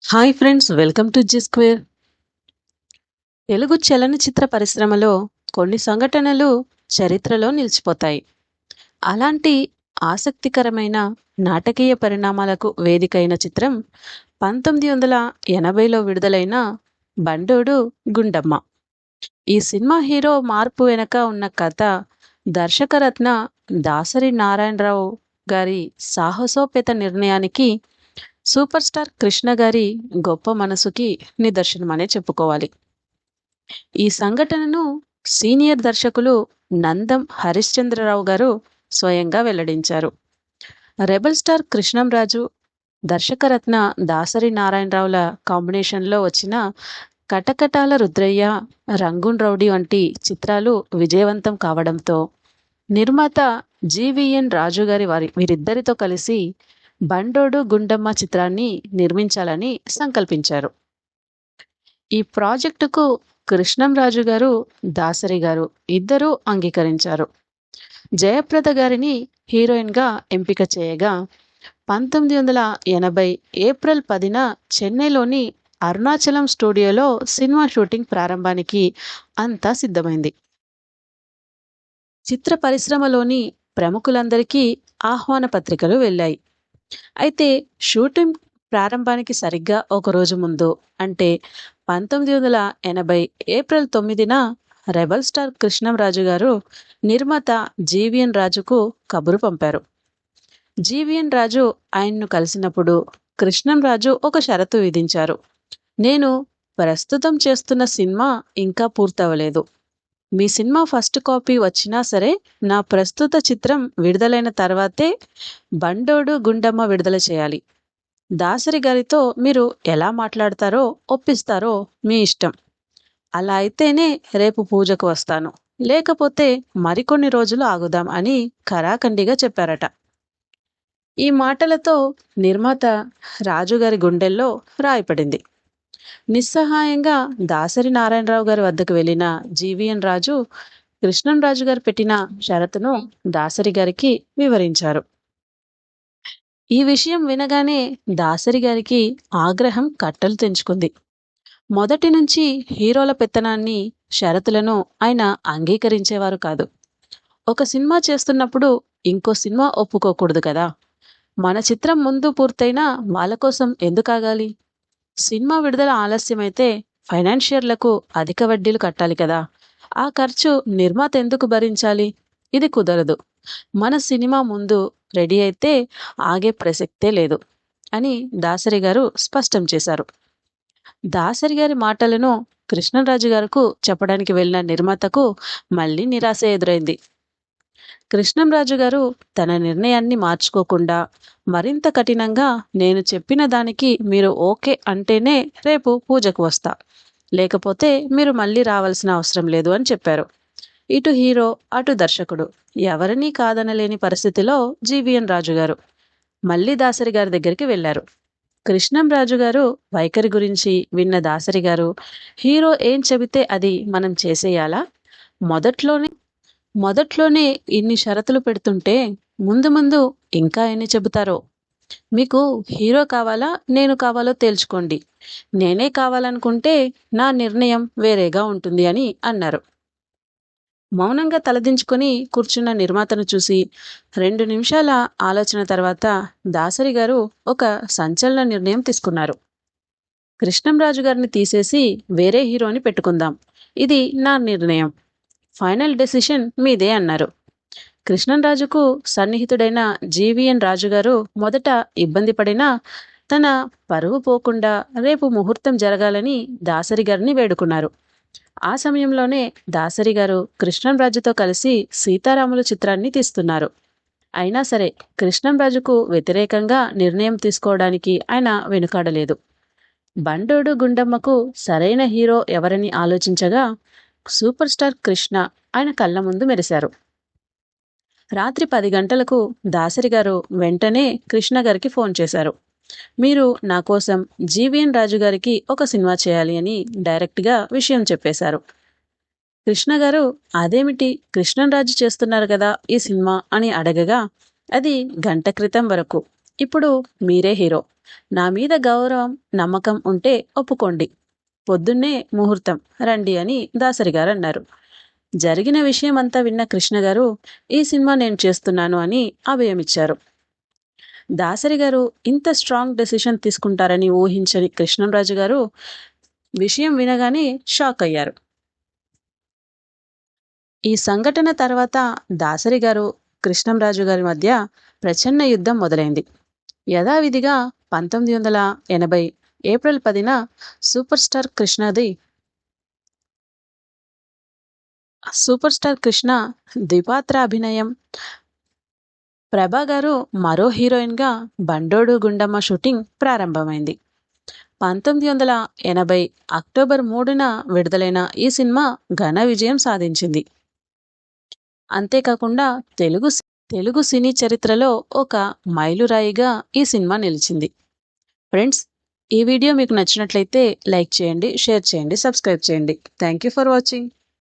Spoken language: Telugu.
Hi friends, welcome to Zee square. Telugu చలనచిత్ర పరిశ్రమలో కొన్ని సంఘటనలు చరిత్రలో నిలిచిపోతాయి. అలాంటి ఆసక్తికరమైన నాటకీయ పరిణామాలకు వేదికైన చిత్రం 1980లో విడుదలైన బండోడు గుండమ్మ. ఈ సినిమా హీరో మార్పు వెనక ఉన్న కథ దర్శకరత్న దాసరి నారాయణరావు గారి సాహసోపేత నిర్ణయానికి, సూపర్ స్టార్ కృష్ణ గారి గొప్ప మనసుకి నిదర్శనమనే చెప్పుకోవాలి. ఈ సంఘటనను సీనియర్ దర్శకులు నందం హరిశ్చంద్రరావు గారు స్వయంగా వెల్లడించారు. రెబల్ స్టార్ కృష్ణంరాజు, దర్శకరత్న దాసరి నారాయణరావుల కాంబినేషన్లో వచ్చిన కటకటాల రుద్రయ్య, రంగూన్ రౌడీ వంటి చిత్రాలు విజయవంతం కావడంతో నిర్మాత జీవీఎన్ రాజు గారి వీరిద్దరితో కలిసి బండోడు గుండమ్మ చిత్రాన్ని నిర్మించాలని సంకల్పించారు. ఈ ప్రాజెక్టుకు కృష్ణంరాజు గారు, దాసరి గారు ఇద్దరూ అంగీకరించారు. జయప్రద గారిని హీరోయిన్గా ఎంపిక చేయగా 1980 ఏప్రిల్ 10న చెన్నైలోని అరుణాచలం స్టూడియోలో సినిమా షూటింగ్ ప్రారంభానికి అంతా సిద్ధమైంది. చిత్ర పరిశ్రమలోని ప్రముఖులందరికీ ఆహ్వాన పత్రికలు వెళ్ళాయి. అయితే షూటింగ్ ప్రారంభానికి సరిగ్గా ఒక రోజు ముందు, అంటే 1980 ఏప్రిల్ 9న రెబల్ స్టార్ కృష్ణంరాజు గారు నిర్మాత జీవీఎన్ రాజుకు కబురు పంపారు. జీవీఎన్ రాజు ఆయన్ను కలిసినప్పుడు కృష్ణంరాజు ఒక షరతు విధించారు. నేను ప్రస్తుతం చేస్తున్న సినిమా ఇంకా పూర్తవలేదు. మీ సినిమా ఫస్ట్ కాపీ వచ్చినా సరే నా ప్రస్తుత చిత్రం విడుదలైన తర్వాతే బండోడు గుండమ్మ విడుదల చేయాలి. దాసరి గారితో మీరు ఎలా మాట్లాడతారో, ఒప్పిస్తారో మీ ఇష్టం. అలా అయితేనే రేపు పూజకు వస్తాను, లేకపోతే మరికొన్ని రోజులు ఆగుదాం అని ఖరాఖండిగా చెప్పారట. ఈ మాటలతో నిర్మాత రాజుగారి గుండెల్లో రాయిపడింది. నిస్సహాయంగా దాసరి నారాయణరావు గారి వద్దకు వెళ్ళిన జీవీఎన్ రాజు కృష్ణంరాజు గారు పెట్టిన షరతును దాసరి గారికి వివరించారు. ఈ విషయం వినగానే దాసరి గారికి ఆగ్రహం కట్టలు తెంచుకుంది. మొదటి నుంచి హీరోల పెత్తనాన్ని, షరతులను ఆయన అంగీకరించేవారు కాదు. ఒక సినిమా చేస్తున్నప్పుడు ఇంకో సినిమా ఒప్పుకోకూడదు కదా. మన చిత్రం ముందు పూర్తయినా వాళ్ళ కోసం ఎందుకు ఆగాలి? సినిమా విడుదల ఆలస్యమైతే ఫైనాన్షియర్లకు అధిక వడ్డీలు కట్టాలి కదా. ఆ ఖర్చు నిర్మాత ఎందుకు భరించాలి? ఇది కుదరదు. మన సినిమా ముందు రెడీ అయితే ఆగే ప్రసక్తే లేదు అని దాసరి గారు స్పష్టం చేశారు. దాసరి గారి మాటలను కృష్ణరాజు గారికి చెప్పడానికి వెళ్ళిన నిర్మాతకు మళ్ళీ నిరాశ ఎదురైంది. కృష్ణంరాజు గారు తన నిర్ణయాన్ని మార్చుకోకుండా మరింత కఠినంగా, నేను చెప్పిన దానికి మీరు ఓకే అంటేనే రేపు పూజకు వస్తా, లేకపోతే మీరు మళ్ళీ రావాల్సిన అవసరం లేదు అని చెప్పారు. ఇటు హీరో, అటు దర్శకుడు ఎవరినీ కాదనలేని పరిస్థితిలో జీవీఎన్ రాజు గారు మళ్ళీ దాసరి గారి దగ్గరికి వెళ్ళారు. కృష్ణంరాజు గారు వైఖరి గురించి విన్న దాసరి గారు, హీరో ఏం చెబితే అది మనం చేసేయాలా? మొదట్లోనే ఇన్ని షరతులు పెడుతుంటే ముందు ముందు ఇంకా ఎన్ని చెబుతారో. మీకు హీరో కావాలా, నేను కావాలో తేల్చుకోండి. నేనే కావాలనుకుంటే నా నిర్ణయం వేరేగా ఉంటుంది అని అన్నారు. మౌనంగా తలదించుకొని కూర్చున్న నిర్మాతను చూసి 2 నిమిషాల ఆలోచన తర్వాత దాసరి గారు ఒక సంచలన నిర్ణయం తీసుకున్నారు. కృష్ణంరాజు గారిని తీసేసి వేరే హీరోని పెట్టుకుందాం. ఇది నా నిర్ణయం. ఫైనల్ డెసిషన్ మీదే అన్నారు. కృష్ణంరాజుకు సన్నిహితుడైన జీవీఎన్ రాజు గారు మొదట ఇబ్బంది పడినా తన పరువు పోకుండా రేపు ముహూర్తం జరగాలని దాసరి గారిని వేడుకున్నారు. ఆ సమయంలోనే దాసరి గారు కృష్ణంరాజుతో కలిసి సీతారాములు చిత్రాన్ని తీస్తున్నారు. అయినా సరే కృష్ణంరాజుకు వ్యతిరేకంగా నిర్ణయం తీసుకోవడానికి ఆయన వెనుకాడలేదు. బండోడు గుండమ్మకు సరైన హీరో ఎవరని ఆలోచించగా సూపర్ స్టార్ కృష్ణ ఆయన కళ్ళ ముందు మెరిశారు. రాత్రి 10 గంటలకు దాసరి గారు వెంటనే కృష్ణ గారికి ఫోన్ చేశారు. మీరు నా కోసం జీవీఎన్ రాజు గారికి ఒక సినిమా చేయాలి అని డైరెక్ట్గా విషయం చెప్పేశారు. కృష్ణ గారు, అదేమిటి, కృష్ణరాజు చేస్తున్నారు కదా ఈ సినిమా అని అడగగా, అది గంట క్రితం వరకు ఇప్పుడు మీరే హీరో. నా మీద గౌరవం, నమ్మకం ఉంటే ఒప్పుకోండి. పొద్దున్నే ముహూర్తం రండి అని దాసరి గారు అన్నారు. జరిగిన విషయమంతా విన్న కృష్ణ గారు ఈ సినిమా నేను చేస్తున్నాను అని అభయమిచ్చారు. దాసరి గారు ఇంత స్ట్రాంగ్ డెసిషన్ తీసుకుంటారని ఊహించని కృష్ణంరాజు గారు విషయం వినగానే షాక్ అయ్యారు. ఈ సంఘటన తర్వాత దాసరి గారు కృష్ణంరాజు గారి మధ్య ప్రచన్న యుద్ధం మొదలైంది. యథావిధిగా 1980 ఏప్రిల్ 10న సూపర్ స్టార్ కృష్ణ ద్విపాత్ర అభినయం, ప్రభా గారు మరో హీరోయిన్గా బండోడు గుండమ్మ షూటింగ్ ప్రారంభమైంది. 1980 అక్టోబర్ 3న విడుదలైన ఈ సినిమా ఘన విజయం సాధించింది. అంతేకాకుండా తెలుగు సినీ చరిత్రలో ఒక మైలురాయిగా ఈ సినిమా నిలిచింది. ఫ్రెండ్స్, ఈ వీడియో మీకు నచ్చినట్లయితే లైక్ చేయండి, షేర్ చేయండి, సబ్స్క్రైబ్ చేయండి. Thank you for watching.